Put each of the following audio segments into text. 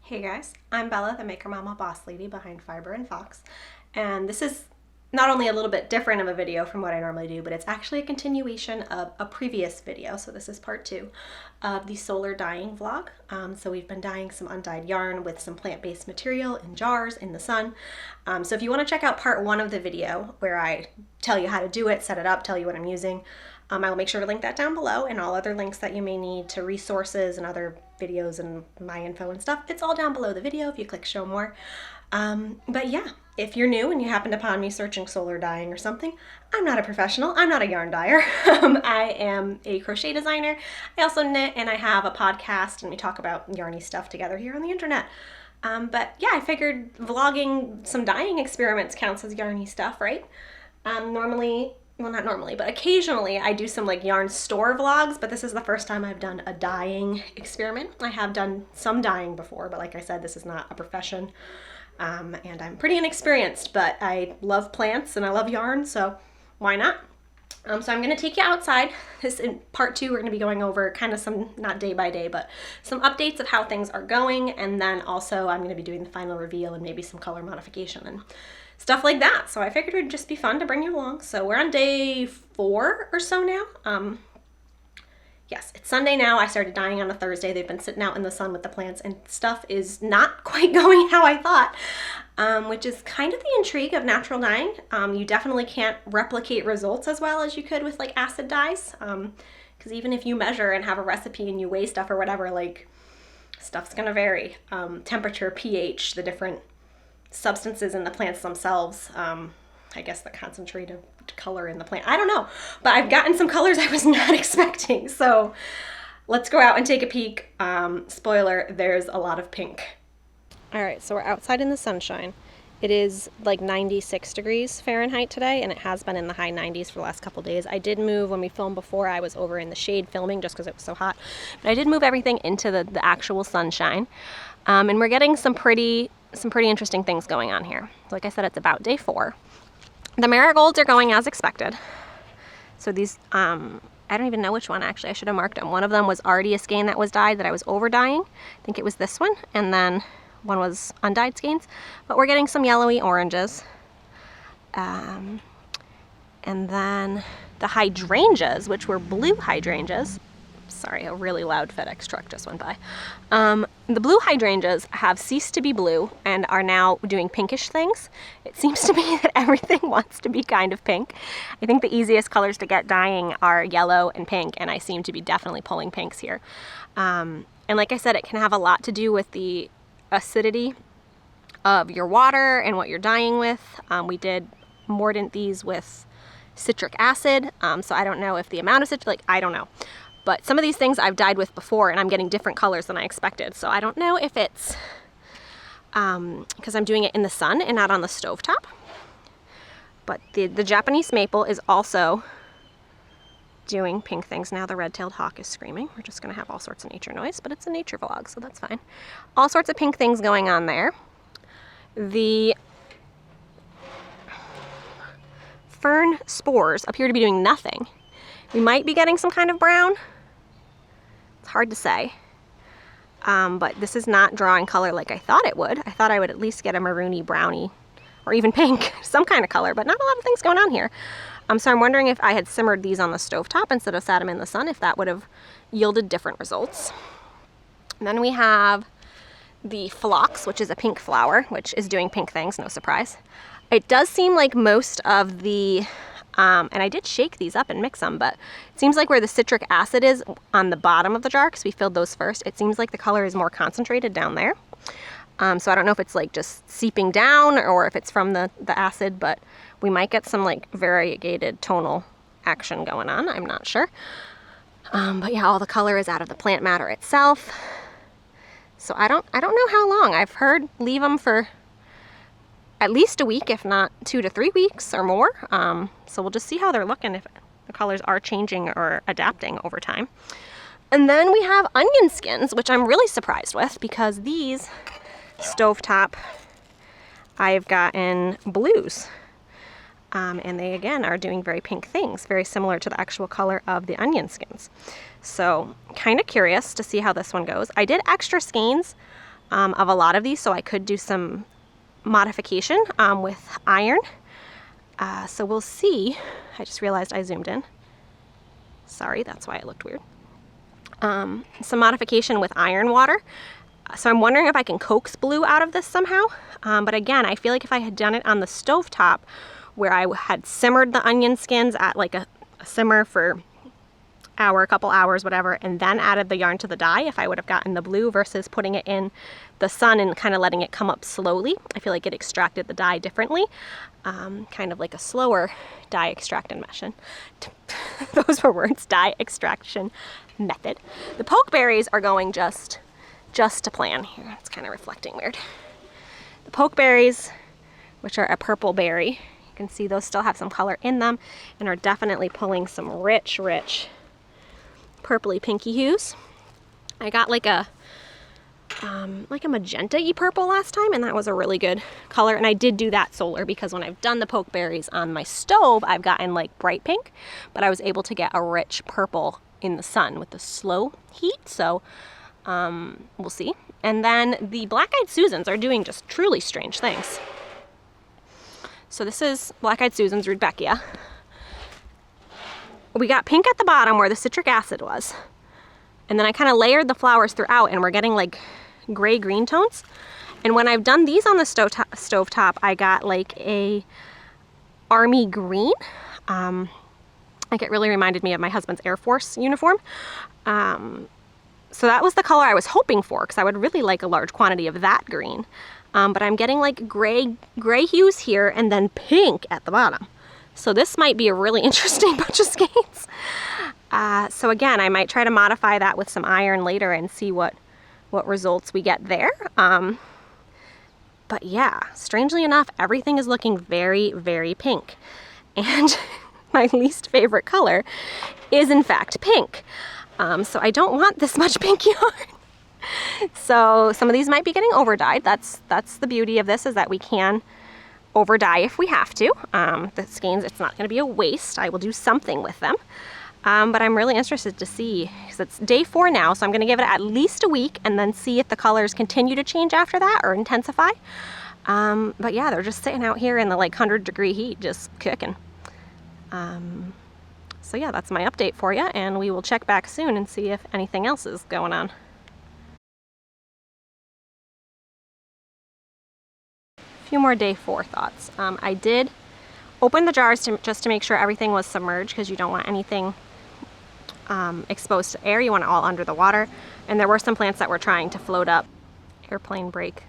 Hey guys, I'm Bella, the Maker Mama boss lady behind Fiber and Fox, and this is not only a little bit different of a video from what I normally do, but it's actually a continuation of a previous video. So this is part 2 of the solar dyeing vlog. So we've been dyeing some undyed yarn with some plant-based material in jars in the sun. So if you want to check out part 1 of the video where I tell you how to do it, set it up, tell you what I'm using, I will make sure to link that down below, and all other links that you may need to resources and other videos and my info and stuff, it's all down below the video if you click show more. But yeah, if you're new and you happened upon me searching solar dyeing or something, I'm not a professional, I'm not a yarn dyer. I am a crochet designer. I also knit, and I have a podcast, and we talk about yarny stuff together here on the internet. But yeah, I figured vlogging some dyeing experiments counts as yarny stuff, right? Well, not normally, but occasionally I do some like yarn store vlogs, but this is the first time I've done a dyeing experiment. I have done some dyeing before, but like I said, this is not a profession, and I'm pretty inexperienced, but I love plants and I love yarn, so why not? So I'm going to take you outside. This in part 2, we're going to be going over kind of some, not day by day, but some updates of how things are going, and then also I'm going to be doing the final reveal and maybe some color modification and stuff like that. So I figured it would just be fun to bring you along. So we're on day 4 or so now. Yes, it's Sunday now. I started dyeing on a Thursday. They've been sitting out in the sun with the plants, and stuff is not quite going how I thought, which is kind of the intrigue of natural dyeing. You definitely can't replicate results as well as you could with like acid dyes, because even if you measure and have a recipe and you weigh stuff or whatever, like stuff's gonna vary. Temperature, pH, the different substances in the plants themselves, I guess the concentrated color in the plant, I don't know, but I've gotten some colors I was not expecting, so let's go out and take a peek. Spoiler, there's a lot of pink. Alright, so we're outside in the sunshine. It is like 96 degrees Fahrenheit today, and it has been in the high 90s for the last couple days. I did move, when we filmed before, I was over in the shade filming just because it was so hot, but I did move everything into the actual sunshine, and we're getting some pretty interesting things going on here. Like I said, it's about day 4. The marigolds are going as expected. So these, I don't even know which one actually. I should have marked them. One of them was already a skein that was dyed that I was over dyeing. I think it was this one. And then one was undyed skeins. But we're getting some yellowy oranges. And then the hydrangeas, which were blue hydrangeas. Sorry, a really loud FedEx truck just went by. The blue hydrangeas have ceased to be blue and are now doing pinkish things. It seems to me that everything wants to be kind of pink. I think the easiest colors to get dyeing are yellow and pink, and I seem to be definitely pulling pinks here. And like I said, it can have a lot to do with the acidity of your water and what you're dyeing with. We did mordant these with citric acid, so I don't know if the amount of citric, I don't know. But some of these things I've dyed with before, and I'm getting different colors than I expected. So I don't know if it's because I'm doing it in the sun and not on the stovetop. But the Japanese maple is also doing pink things. Now the red-tailed hawk is screaming. We're just going to have all sorts of nature noise, but it's a nature vlog, so that's fine. All sorts of pink things going on there. The fern spores appear to be doing nothing. We might be getting some kind of brown. It's hard to say, but this is not drawing color like I thought it would. I thought I would at least get a maroony, browny, or even pink, some kind of color, but not a lot of things going on here. So I'm wondering if I had simmered these on the stovetop instead of sat them in the sun, if that would have yielded different results. And then we have the phlox, which is a pink flower, which is doing pink things, no surprise. It does seem like most of the and I did shake these up and mix them, but it seems like where the citric acid is on the bottom of the jar, because we filled those first, it seems like the color is more concentrated down there. So I don't know if it's like just seeping down or if it's from the acid, but we might get some like variegated tonal action going on. I'm not sure. But yeah, all the color is out of the plant matter itself. So I don't know how long. I've heard leave them for at least a week, if not 2 to 3 weeks or more. So we'll just see how they're looking, if the colors are changing or adapting over time. And then we have onion skins, which I'm really surprised with, because these stovetop, I've gotten blues. And they again are doing very pink things, very similar to the actual color of the onion skins. So kind of curious to see how this one goes. I did extra skeins of a lot of these, so I could do some modification with iron. So we'll see. I just realized I zoomed in. Sorry, that's why it looked weird. Some modification with iron water. So I'm wondering if I can coax blue out of this somehow. But again, I feel like if I had done it on the stovetop where I had simmered the onion skins at like a simmer for hour, a couple hours, whatever, and then added the yarn to the dye, if I would have gotten the blue versus putting it in the sun and kind of letting it come up slowly, I feel like it extracted the dye differently. Kind of like a slower dye extraction method. Those were words, dye extraction method. The pokeberries are going just to plan. Here, it's kind of reflecting weird. The pokeberries, which are a purple berry, you can see those still have some color in them and are definitely pulling some rich purpley pinky hues. I got like a magenta-y purple last time, and that was a really good color, and I did do that solar because when I've done the pokeberries on my stove, I've gotten like bright pink, but I was able to get a rich purple in the sun with the slow heat, so we'll see. And then the black-eyed Susans are doing just truly strange things. So this is black-eyed Susans Rudbeckia. We got pink at the bottom where the citric acid was. And then I kind of layered the flowers throughout, and we're getting like gray-green tones. And when I've done these on the stovetop, I got like a army green. Like it really reminded me of my husband's Air Force uniform. So that was the color I was hoping for, because I would really like a large quantity of that green. But I'm getting like gray hues here and then pink at the bottom. So this might be a really interesting bunch of skeins. So again, I might try to modify that with some iron later and see what results we get there. But yeah, strangely enough, everything is looking very pink. And my least favorite color is in fact pink. So I don't want this much pink yarn. So some of these might be getting over dyed. That's the beauty of this, is that we can over dye if we have to. The skeins, it's not going to be a waste. I will do something with them. But I'm really interested to see, because it's day 4 now, so I'm going to give it at least a week and then see if the colors continue to change after that or intensify. But yeah, they're just sitting out here in the like 100-degree heat, just cooking. So yeah, that's my update for you, and we will check back soon and see if anything else is going on. A few more day 4 thoughts. I did open the jars just to make sure everything was submerged, because you don't want anything exposed to air. You want it all under the water. And there were some plants that were trying to float up. Airplane brake.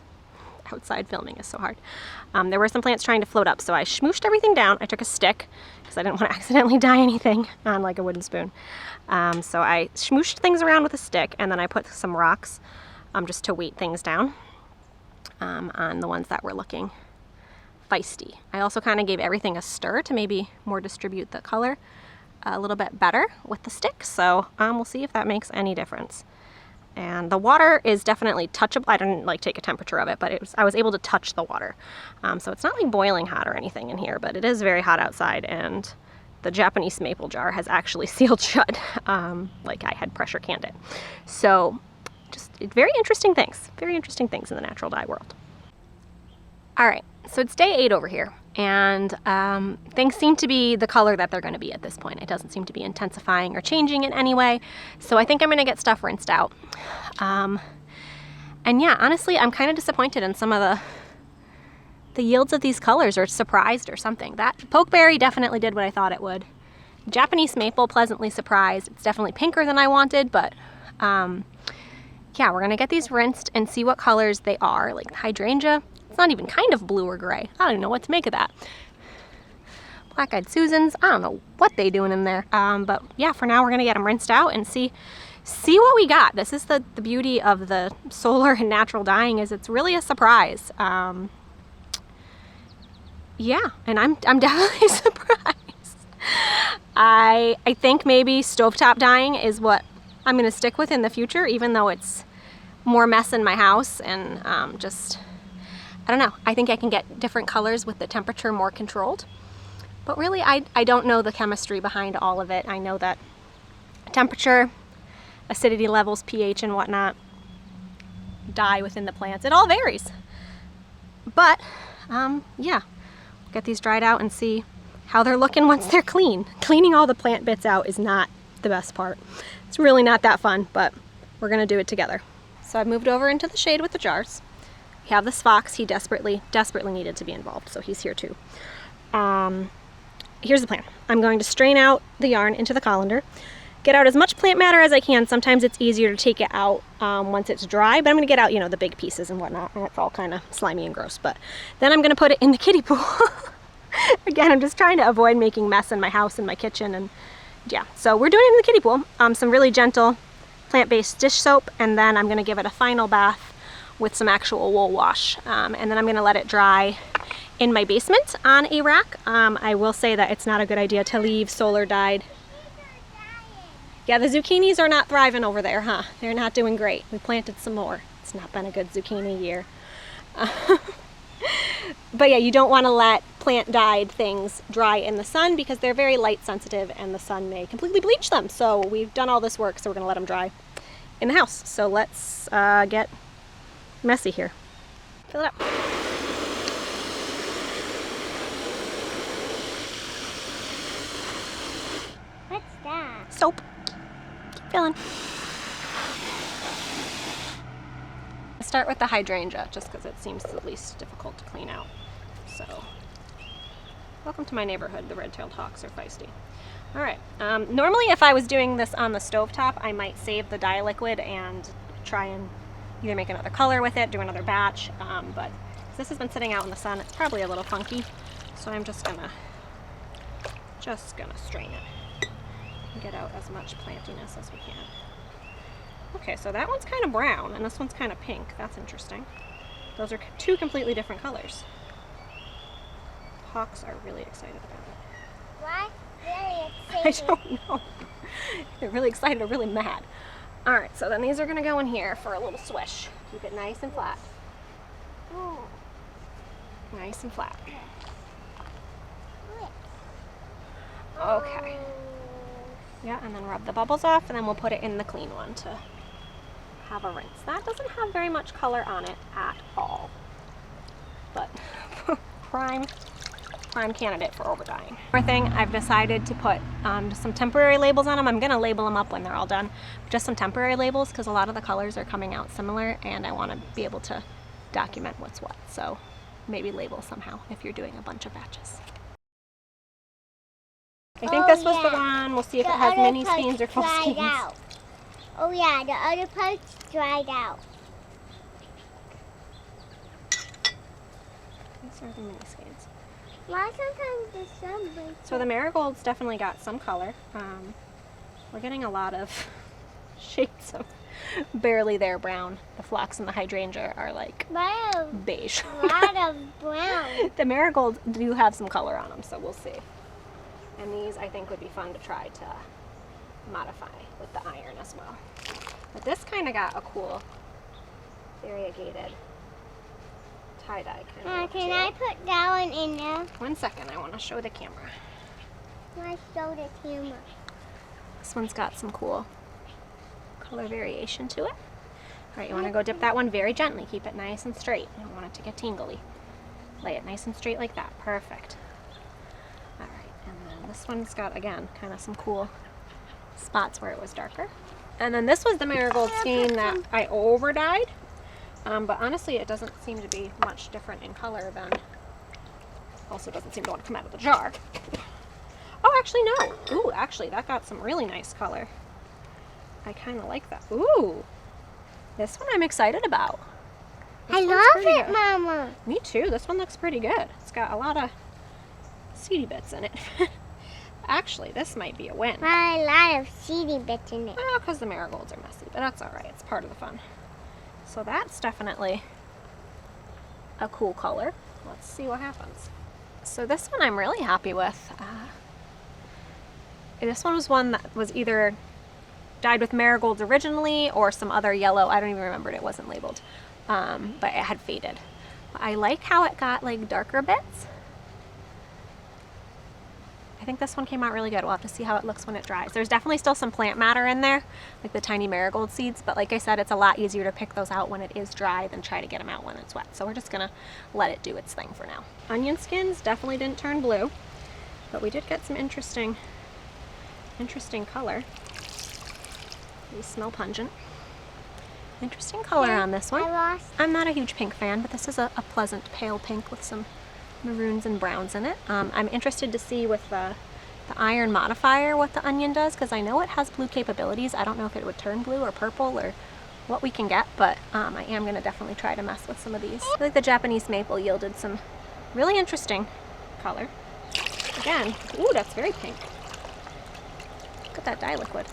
Outside filming is so hard. There were some plants trying to float up, so I smooshed everything down. I took a stick because I didn't want to accidentally dye anything on like a wooden spoon. So I smooshed things around with a stick, and then I put some rocks just to weight things down on the ones that were looking feisty. I also kind of gave everything a stir to maybe more distribute the color a little bit better with the stick. So we'll see if that makes any difference. And the water is definitely touchable. I didn't like take a temperature of it, but I was able to touch the water. So it's not like boiling hot or anything in here, but it is very hot outside, and the Japanese maple jar has actually sealed shut, like I had pressure canned it. So just very interesting things in the natural dye world. All right, so it's day 8 over here, and things seem to be the color that they're going to be at this point. It doesn't seem to be intensifying or changing in any way, so I think I'm going to get stuff rinsed out. And yeah, honestly, I'm kind of disappointed in some of the yields of these colors, or surprised or something. That Pokeberry definitely did what I thought it would. Japanese maple, pleasantly surprised. It's definitely pinker than I wanted, but yeah, we're going to get these rinsed and see what colors they are. Like hydrangea, it's not even kind of blue or gray. I don't even know what to make of that. Black-eyed Susans, I don't know what they doing in there. But yeah, for now we're gonna get them rinsed out and see what we got. This is the beauty of the solar and natural dyeing, is it's really a surprise. Yeah, and I'm definitely surprised. I think maybe stovetop dyeing is what I'm gonna stick with in the future, even though it's more mess in my house, and I don't know. I think I can get different colors with the temperature more controlled. But really, I don't know the chemistry behind all of it. I know that temperature, acidity levels, pH and whatnot, dye within the plants. It all varies. But yeah, get these dried out and see how they're looking once they're clean. Cleaning all the plant bits out is not the best part. It's really not that fun, but we're gonna do it together. So I've moved over into the shade with the jars. We have this fox. He desperately needed to be involved, so he's here too. Here's the plan. I'm going to strain out the yarn into the colander, get out as much plant matter as I can. Sometimes it's easier to take it out once it's dry, but I'm gonna get out, you know, the big pieces and whatnot, and it's all kind of slimy and gross. But then I'm gonna put it in the kiddie pool. Again, I'm just trying to avoid making mess in my house and my kitchen, and yeah, so we're doing it in the kiddie pool. Some really gentle plant-based dish soap, and then I'm gonna give it a final bath with some actual wool wash, and then I'm gonna let it dry in my basement on a rack. I will say that it's not a good idea to leave solar dyed. Yeah, the zucchinis are not thriving over there, huh? They're not doing great. We planted some more. It's not been a good zucchini year. But yeah, you don't want to let plant dyed things dry in the sun because they're very light sensitive and the sun may completely bleach them. So we've done all this work, so we're gonna let them dry in the house. So let's get messy here. Fill it up. What's that? Soap. Keep filling. I'll start with the hydrangea just because it seems the least difficult to clean out. So, welcome to my neighborhood. The red-tailed hawks are feisty. All right. Normally, if I was doing this on the stovetop, I might save the dye liquid and try and either make another color with it, do another batch. But this has been sitting out in the sun. It's probably a little funky, so I'm just gonna strain it and get out as much plantiness as we can. Okay, so that one's kind of brown and this one's kind of pink. That's interesting. Those are two completely different colors. Hawks are really excited about it. Why? Very excited. I don't know. They're really excited or really mad. All right, so then these are gonna go in here for a little swish. Keep it nice and flat. Oh. Nice and flat. Okay. Yeah, and then rub the bubbles off, and then we'll put it in the clean one to have a rinse. That doesn't have very much color on it at all, but prime candidate for over dyeing. Another thing, I've decided to put some temporary labels on them. I'm gonna label them up when they're all done. Just some temporary labels because a lot of the colors are coming out similar, and I want to be able to document what's what. So maybe label somehow if you're doing a bunch of batches. I think this was the one. We'll see if it has mini skeins or full skeins. Out. Oh yeah, the other part's dried out. These are the mini skeins. Why sometimes the sun breaks? So the marigolds definitely got some color. We're getting a lot of shades of barely there brown. The phlox and the hydrangea are like beige. A lot of brown. The marigolds do have some color on them, so we'll see. And these I think would be fun to try to modify with the iron as well. But this kind of got a cool variegated tie-dye kind of Can I put that one in there? 1 second, I want to show the camera. I show the camera. This one's got some cool color variation to it. All right, you want to go dip that one very gently. Keep it nice and straight. You don't want it to get tingly. Lay it nice and straight like that. Perfect. All right, and then this one's got, again, kind of some cool spots where it was darker. And then this was the marigold skein that I over-dyed. But honestly, it doesn't seem to be much different in color than, also doesn't seem to want to come out of the jar. Oh, actually, no. Ooh, actually, that got some really nice color. I kind of like that. Ooh, this one I'm excited about. I love it, Mama. Me too. This one looks pretty good. It's got a lot of seedy bits in it. Actually, this might be a win. A lot of seedy bits in it. Oh, because the marigolds are messy, but that's all right. It's part of the fun. So that's definitely a cool color. Let's see what happens. So this one I'm really happy with. This one was one that was either dyed with marigolds originally or some other yellow. I don't even remember it. It wasn't labeled, but it had faded. I like how it got like darker bits. I think this one came out really good. We'll have to see how it looks when it dries. There's definitely still some plant matter in there, like the tiny marigold seeds, but like I said, it's a lot easier to pick those out when it is dry than try to get them out when it's wet. So we're just gonna let it do its thing for now. Onion skins definitely didn't turn blue, but we did get some interesting color. These smell pungent. Interesting color on this one. I'm not a huge pink fan, but this is a pleasant pale pink with some maroons and browns in it. I'm interested to see with the iron modifier what the onion does, because I know it has blue capabilities. I don't know if it would turn blue or purple or what we can get, but I am going to definitely try to mess with some of these. I feel like the Japanese maple yielded some really interesting color. Again, ooh, that's very pink. Look at that dye liquid.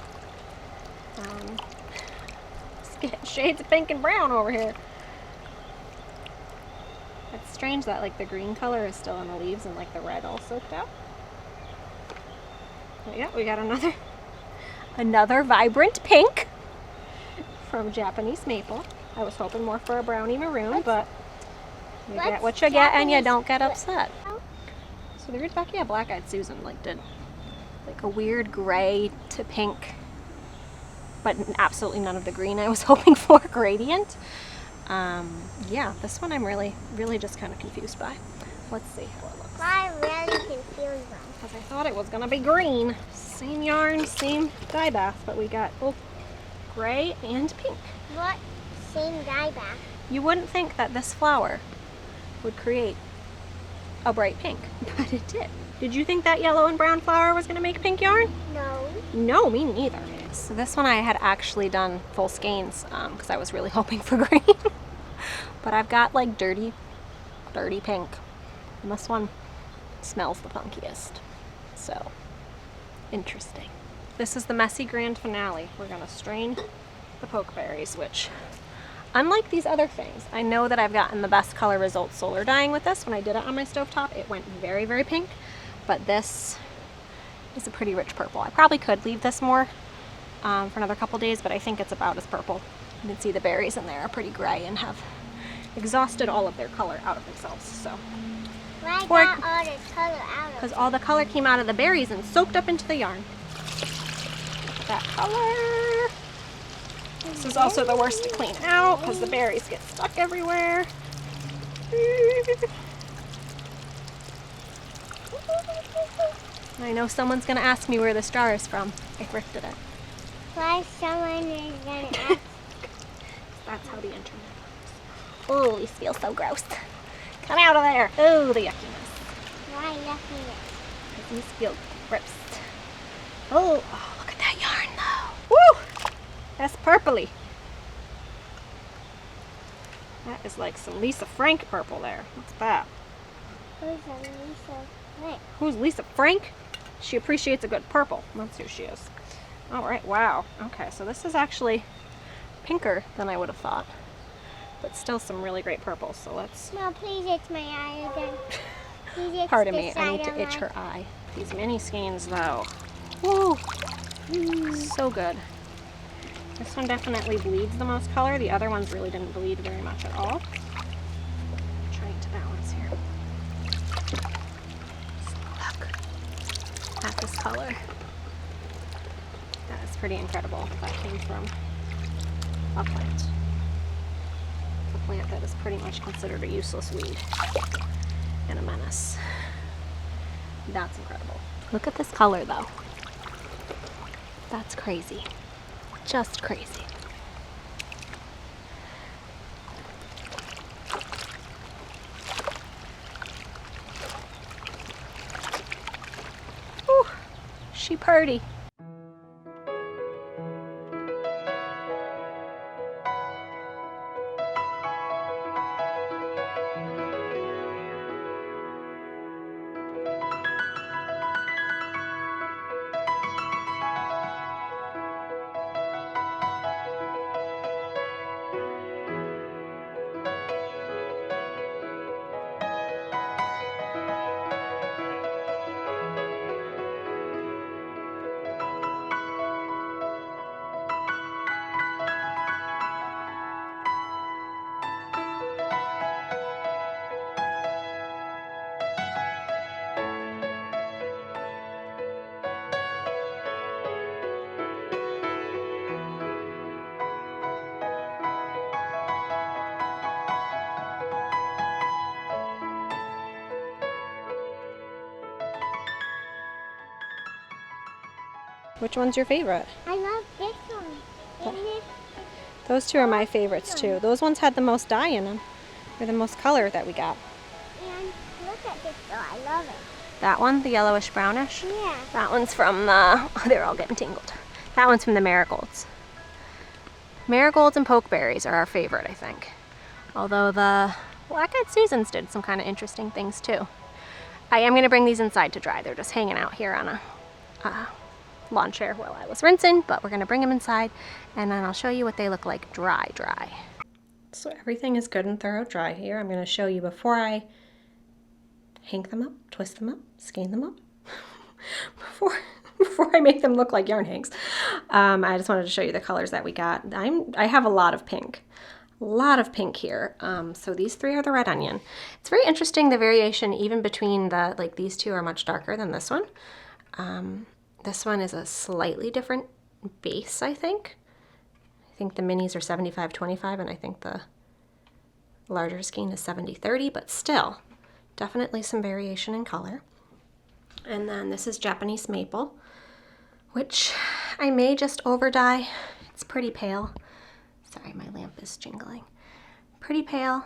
Shades of pink and brown over here. It's strange that like the green color is still in the leaves and like the red all soaked out. But yeah, we got another vibrant pink from Japanese maple. I was hoping more for a brownie maroon, but you get what you get and you don't get upset. So the Rudbeckia Black-Eyed Susan like did like a weird gray to pink, but absolutely none of the green I was hoping for gradient. Yeah, this one I'm really just kind of confused by. Let's see how it looks. I'm really confused. Because I thought it was gonna be green. Same yarn, same dye bath, but we got both gray and pink. What? Same dye bath? You wouldn't think that this flower would create a bright pink, but it did. Did you think that yellow and brown flower was gonna make pink yarn? No. No, me neither. So this one I had actually done full skeins because I was really hoping for green. But I've got like dirty pink. And this one smells the punkiest. So, interesting. This is the messy grand finale. We're gonna strain the pokeberries, which, unlike these other things, I know that I've gotten the best color results solar dyeing with this. When I did it on my stovetop, it went very, very pink. But this is a pretty rich purple. I probably could leave this more for another couple days, but I think it's about as purple. You can see the berries in there are pretty gray and have exhausted all of their color out of themselves. So, why got all the color out of it? Because all the color came out of the berries and soaked up into the yarn. Look at that color. This is also the worst to clean out because the berries get stuck everywhere. I know someone's gonna ask me where this jar is from. I thrifted it. Why someone is gonna ask? That's how the internet works. Oh, these feel so gross. Come out of there. Oh, the yuckiness. Why yuckiness? These feel gross. Oh, look at that yarn though. Woo! That's purpley. That is like some Lisa Frank purple there. What's that? Who's a Lisa Frank? Who's Lisa Frank? She appreciates a good purple. That's who she is. All right, wow. Okay, so this is actually pinker than I would have thought, but still some really great purples. So let's... No, please itch my eye again. Please itch Pardon the me, I side need to of itch my- her eye. These mini skeins though. Woo! So good. This one definitely bleeds the most color. The other ones really didn't bleed very much at all. Trying to balance here. So look at this color. That is pretty incredible. That came from a plant. A plant that is pretty much considered a useless weed and a menace. That's incredible. Look at this color though. That's crazy. Just crazy. Ooh, she purty. Which one's your favorite? I love this one. And this. Those two are my favorites too. Those ones had the most dye in them. They're the most color that we got. And look at this though. I love it. That one, the yellowish brownish? Yeah. That one's from the, oh, they're all getting tangled. That one's from the marigolds. Marigolds and pokeberries are our favorite, I think. Although the black-eyed Susans did some kind of interesting things too. I am going to bring these inside to dry. They're just hanging out here on a lawn chair while I was rinsing, but we're going to bring them inside and then I'll show you what they look like dry. So everything is good and thorough dry here. I'm going to show you before I hang them up, twist them up, skein them up, before I make them look like yarn hanks. I just wanted to show you the colors that we got. I have a lot of pink. A lot of pink here. So these three are the red onion. It's very interesting, the variation even between the, like these two are much darker than this one. This one is a slightly different base, I think. I think the minis are 75-25 and I think the larger skein is 70-30, but still definitely some variation in color. And then this is Japanese maple, which I may just over dye. It's pretty pale. Sorry, my lamp is jingling. Pretty pale.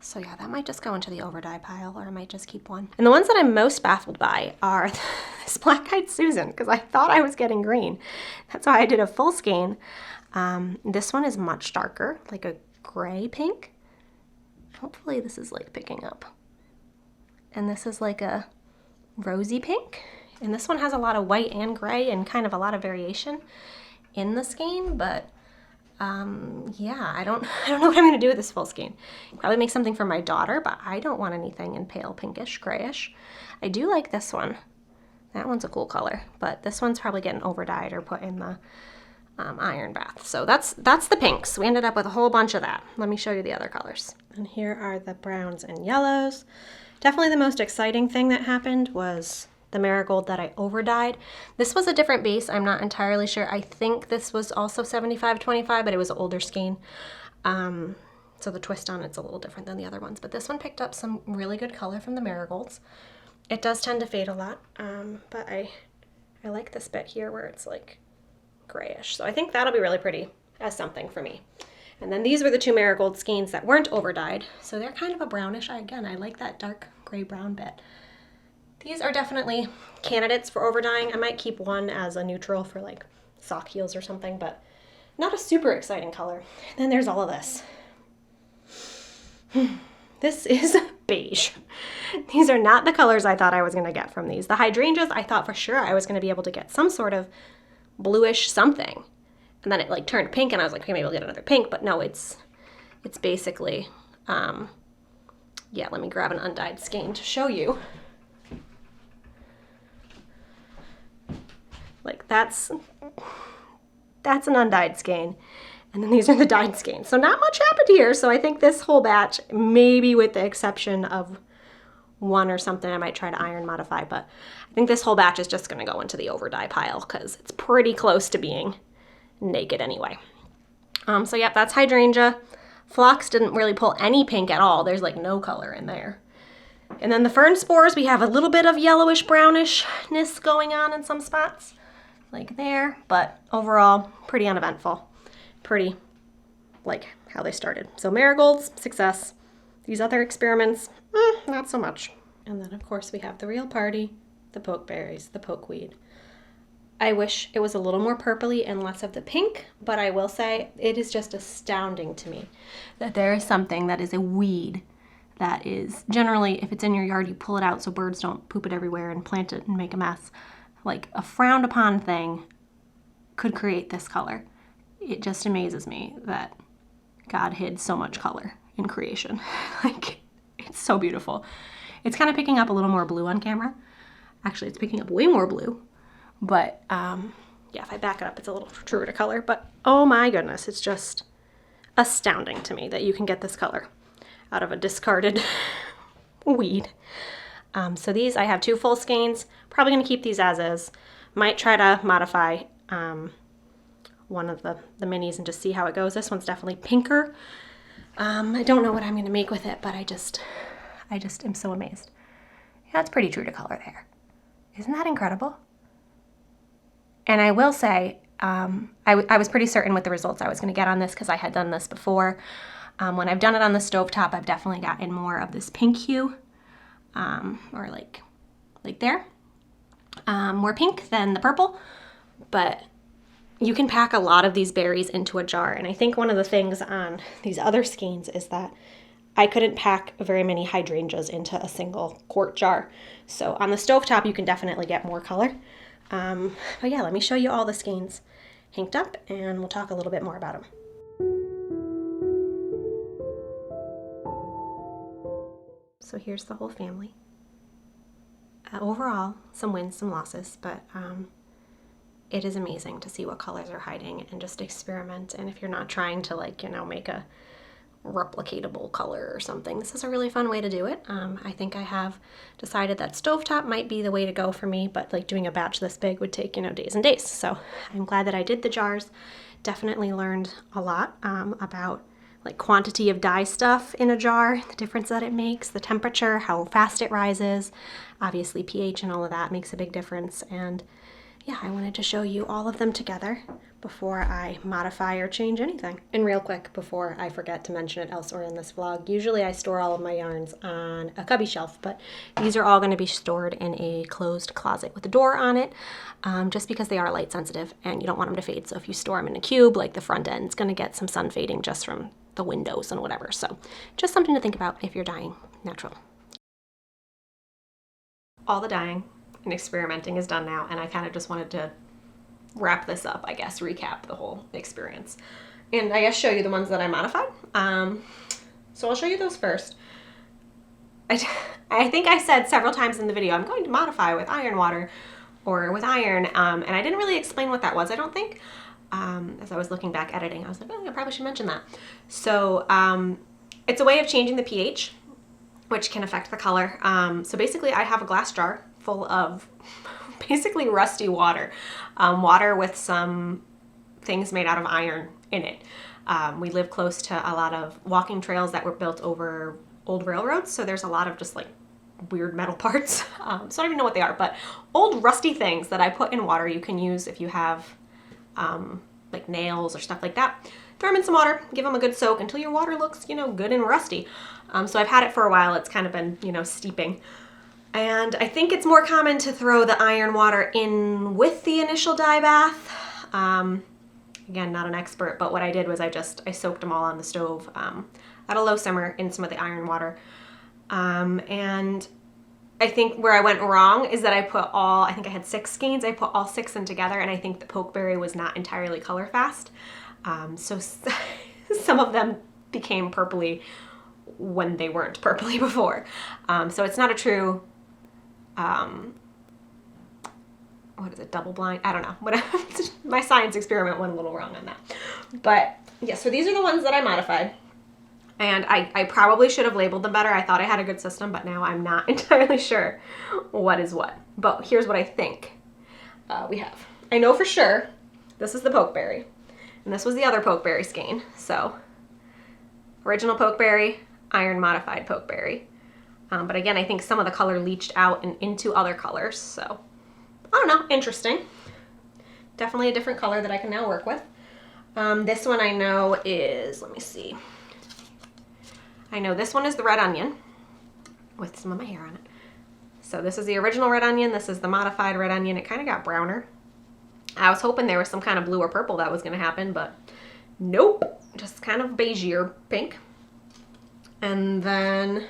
So yeah, that might just go into the over dye pile, or I might just keep one. And the ones that I'm most baffled by are this black-eyed Susan, because I thought I was getting green. That's why I did a full skein. This one is much darker, like a gray pink. Hopefully this is like picking up. And this is like a rosy pink. And this one has a lot of white and gray and kind of a lot of variation in the skein, but yeah, I don't know what I'm gonna do with this full skein. Probably make something for my daughter, but I don't want anything in pale pinkish, grayish. I do like this one. That one's a cool color, but this one's probably getting over dyed or put in the iron bath. So that's the pinks. We ended up with a whole bunch of that. Let me show you the other colors. And here are the browns and yellows. Definitely the most exciting thing that happened was the marigold that I over dyed. This was a different base. I'm not entirely sure. I think this was also 75-25, but it was an older skein. So the twist on it's a little different than the other ones, but this one picked up some really good color from the marigolds. It does tend to fade a lot, but I like this bit here where it's like grayish. So I think that'll be really pretty as something for me. And then these were the two marigold skeins that weren't over dyed. So they're kind of a brownish. Again, I like that dark gray brown bit. These are definitely candidates for over dyeing. I might keep one as a neutral for like sock heels or something, but not a super exciting color. And then there's all of this. This is beige. These are not the colors I thought I was gonna get from these. The hydrangeas, I thought for sure I was gonna be able to get some sort of bluish something. And then it like turned pink and I was like, okay, maybe I'll get another pink, but no, it's basically, yeah, let me grab an undyed skein to show you. Like that's an undyed skein. And then these are the dyed skeins. So not much happened here. So I think this whole batch, maybe with the exception of one or something I might try to iron modify, but I think this whole batch is just gonna go into the over dye pile because it's pretty close to being naked anyway. So yeah, that's hydrangea. Phlox didn't really pull any pink at all. There's like no color in there. And then the fern spores, we have a little bit of yellowish brownishness going on in some spots, like there, but overall pretty uneventful. Pretty like how they started. So marigolds, success. These other experiments, not so much. And then of course we have the real party, the pokeberries, the pokeweed. I wish it was a little more purpley and less of the pink, but I will say it is just astounding to me that there is something that is a weed that is generally, if it's in your yard, you pull it out so birds don't poop it everywhere and plant it and make a mess. Like a frowned upon thing could create this color. It just amazes me that God hid so much color in creation. Like, it's so beautiful. It's kind of picking up a little more blue on camera. Actually, it's picking up way more blue. But, yeah, if I back it up, it's a little truer to color. But, oh my goodness, it's just astounding to me that you can get this color out of a discarded weed. So these, I have 2 full skeins. Probably going to keep these as is. Might try to modify one of the minis and just see how it goes. This one's definitely pinker. I don't know what I'm going to make with it, but I just am so amazed. Yeah, it's pretty true to color there. Isn't that incredible? And I will say, I was pretty certain with the results I was going to get on this because I had done this before. When I've done it on the stovetop, I've definitely gotten more of this pink hue, or like there, more pink than the purple. But you can pack a lot of these berries into a jar. And I think one of the things on these other skeins is that I couldn't pack very many hydrangeas into a single quart jar. So on the stovetop, you can definitely get more color. But yeah, let me show you all the skeins inked up and we'll talk a little bit more about them. So here's the whole family. Overall, some wins, some losses, but it is amazing to see what colors are hiding and just experiment. And if you're not trying to make a replicatable color or something, this is a really fun way to do it. I think I have decided that stovetop might be the way to go for me, but doing a batch this big would take days and days. So I'm glad that I did the jars. Definitely learned a lot about quantity of dye stuff in a jar, the difference that it makes, the temperature, how fast it rises, obviously pH and all of that makes a big difference. And yeah, I wanted to show you all of them together before I modify or change anything. And real quick, before I forget to mention it elsewhere in this vlog, usually I store all of my yarns on a cubby shelf, but these are all going to be stored in a closed closet with a door on it, just because they are light sensitive and you don't want them to fade. So if you store them in a cube, the front end's going to get some sun fading just from the windows and whatever. So just something to think about if you're dyeing natural. All the dyeing and experimenting is done now, and I kind of just wanted to wrap this up, I guess, recap the whole experience. And I guess show you the ones that I modified. So I'll show you those first. I think I said several times in the video, I'm going to modify with iron water or with iron, and I didn't really explain what that was, I don't think. As I was looking back editing, I was like, oh, I probably should mention that. So it's a way of changing the pH, which can affect the color. So basically I have a glass jar full of basically rusty water, water with some things made out of iron in it. We live close to a lot of walking trails that were built over old railroads, so there's a lot of just weird metal parts. So I don't even know what they are, but old rusty things that I put in water you can use if you have nails or stuff like that. Throw them in some water, give them a good soak until your water looks, good and rusty. So I've had it for a while. It's kind of been, steeping. And I think it's more common to throw the iron water in with the initial dye bath. Again, not an expert, but what I did was I soaked them all on the stove at a low simmer in some of the iron water. And I think where I went wrong is that I think I had 6 skeins. I put all 6 in together, and I think the Pokeberry was not entirely color fast. So some of them became purpley when they weren't purpley before. So it's not a true, what is it, double blind? I don't know. My science experiment went a little wrong on that. But yeah, so these are the ones that I modified. And I probably should have labeled them better. I thought I had a good system, but now I'm not entirely sure what is what. But here's what I think we have. I know for sure this is the Pokeberry, and this was the other Pokeberry skein. So original Pokeberry, iron modified Pokeberry. But again, I think some of the color leached out and into other colors. So I don't know, interesting. Definitely a different color that I can now work with. This one I know is, let me see. I know this one is the red onion with some of my hair on it. So this is the original red onion. This is the modified red onion. It kind of got browner. I was hoping there was some kind of blue or purple that was going to happen, but nope. Just kind of beigeier pink. And then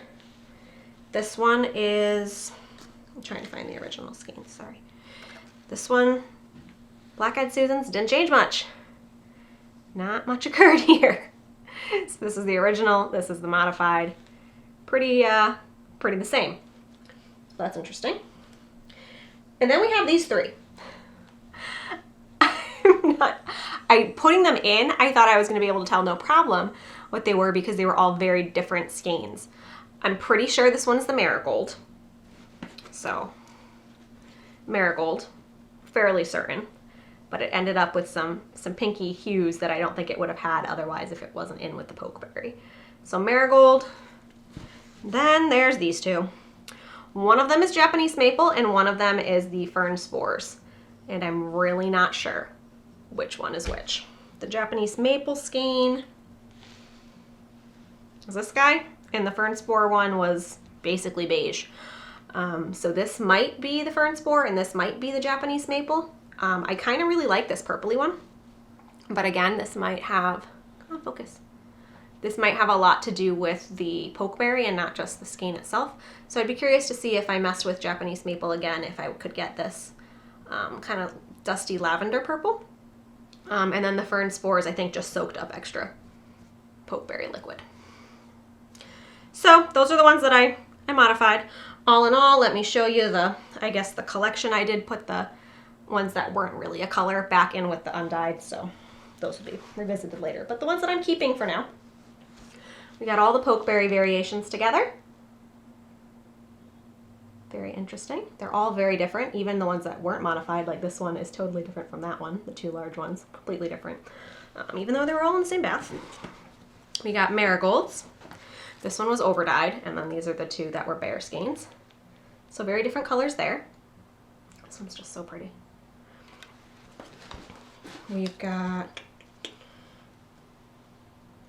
this one is, I'm trying to find the original skein, sorry. This one, Black Eyed Susans, didn't change much. Not much occurred here. So this is the original, this is the modified. Pretty the same. So that's interesting. And then we have these 3. Putting them in, I thought I was going to be able to tell no problem what they were because they were all very different skeins. I'm pretty sure this one's the marigold. So, marigold, fairly certain. But it ended up with some pinky hues that I don't think it would have had otherwise if it wasn't in with the Pokeberry. So marigold. Then there's these 2. One of them is Japanese maple and one of them is the fern spores. and I'm really not sure which one is which. The Japanese maple skein is this guy, and the fern spore one was basically beige. So this might be the fern spore and this might be the Japanese maple. I kind of really like this purpley one, but again, this might have, come on, focus. This might have a lot to do with the pokeberry and not just the skein itself. So I'd be curious to see if I messed with Japanese maple again, if I could get this kind of dusty lavender purple. And then the fern spores, I think, just soaked up extra pokeberry liquid. So those are the ones that I modified. All in all, let me show you the collection. I did put the ones that weren't really a color back in with the undyed, so those will be revisited later. But the ones that I'm keeping for now, we got all the pokeberry variations together. Very interesting. They're all very different, even the ones that weren't modified. Like this one is totally different from that one. The two large ones, completely different. Even though they were all in the same bath. We got marigolds. This one was overdyed, and then these are the two that were bare skeins. So very different colors there. This one's just so pretty. We've got,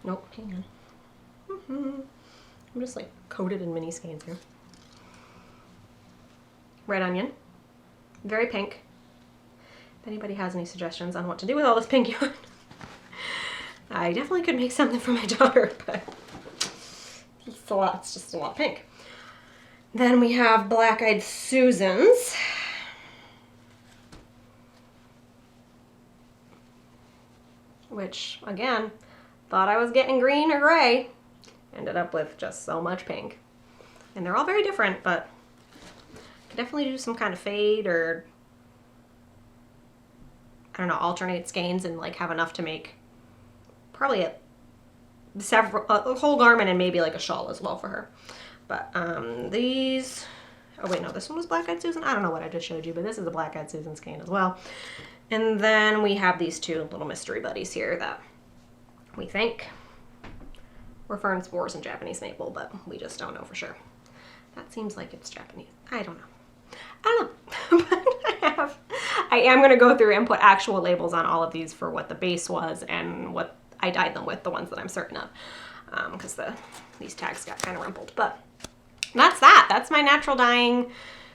nope, hang on. I'm just like coated in mini skeins here. Red onion, very pink. If anybody has any suggestions on what to do with all this pink yarn, I definitely could make something for my daughter, but it's a lot. It's just a lot pink. Then we have Black-Eyed Susans. Which, again, thought I was getting green or gray. Ended up with just so much pink. And they're all very different, but I could definitely do some kind of fade or, I don't know, alternate skeins and like have enough to make probably a whole garment and maybe like a shawl as well for her. But these, oh wait, no, this one was Black-Eyed Susan. I don't know what I just showed you, but this is a Black-Eyed Susan skein as well. And then we have these two little mystery buddies here that we think were fern spores and Japanese maple, but we just don't know for sure. That seems like it's Japanese. I don't know. But I am going to go through and put actual labels on all of these for what the base was and what I dyed them with, the ones that I'm certain of, because these tags got kind of rumpled. But that's that. That's my natural dyeing,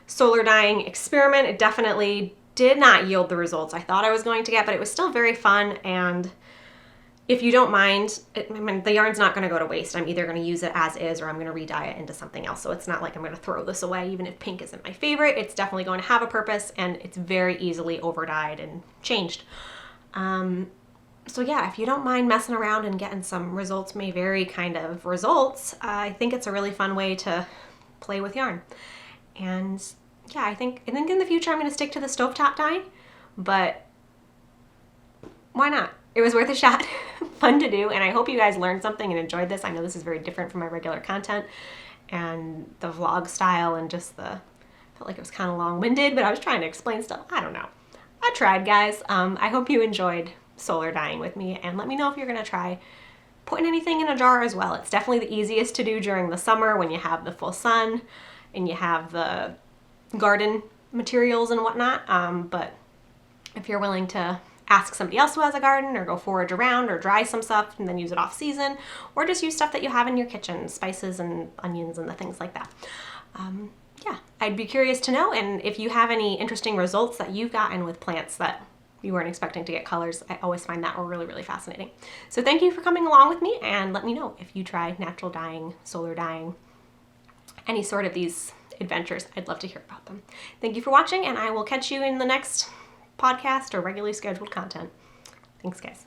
solar dyeing experiment. It definitely did not yield the results I thought I was going to get, but it was still very fun. And if you don't mind, the yarn's not going to go to waste. I'm either going to use it as is or I'm going to re-dye it into something else. So it's not like I'm going to throw this away. Even if pink isn't my favorite, it's definitely going to have a purpose, and it's very easily over-dyed and changed. So yeah, if you don't mind messing around and getting some results may vary kind of results, I think it's a really fun way to play with yarn. And yeah, I think in the future I'm going to stick to the stovetop dyeing, but why not? It was worth a shot, fun to do, and I hope you guys learned something and enjoyed this. I know this is very different from my regular content and the vlog style, and just felt like it was kind of long-winded, but I was trying to explain stuff. I don't know. I tried, guys. I hope you enjoyed solar dyeing with me, and let me know if you're going to try putting anything in a jar as well. It's definitely the easiest to do during the summer when you have the full sun and you have the garden materials and whatnot, but if you're willing to ask somebody else who has a garden, or go forage around, or dry some stuff and then use it off season, or just use stuff that you have in your kitchen, spices and onions and the things like that. Yeah, I'd be curious to know, and if you have any interesting results that you've gotten with plants that you weren't expecting to get colors, I always find that really, really fascinating. So thank you for coming along with me, and let me know if you try natural dyeing, solar dyeing, any sort of these adventures. I'd love to hear about them. Thank you for watching, and I will catch you in the next podcast or regularly scheduled content. Thanks, guys.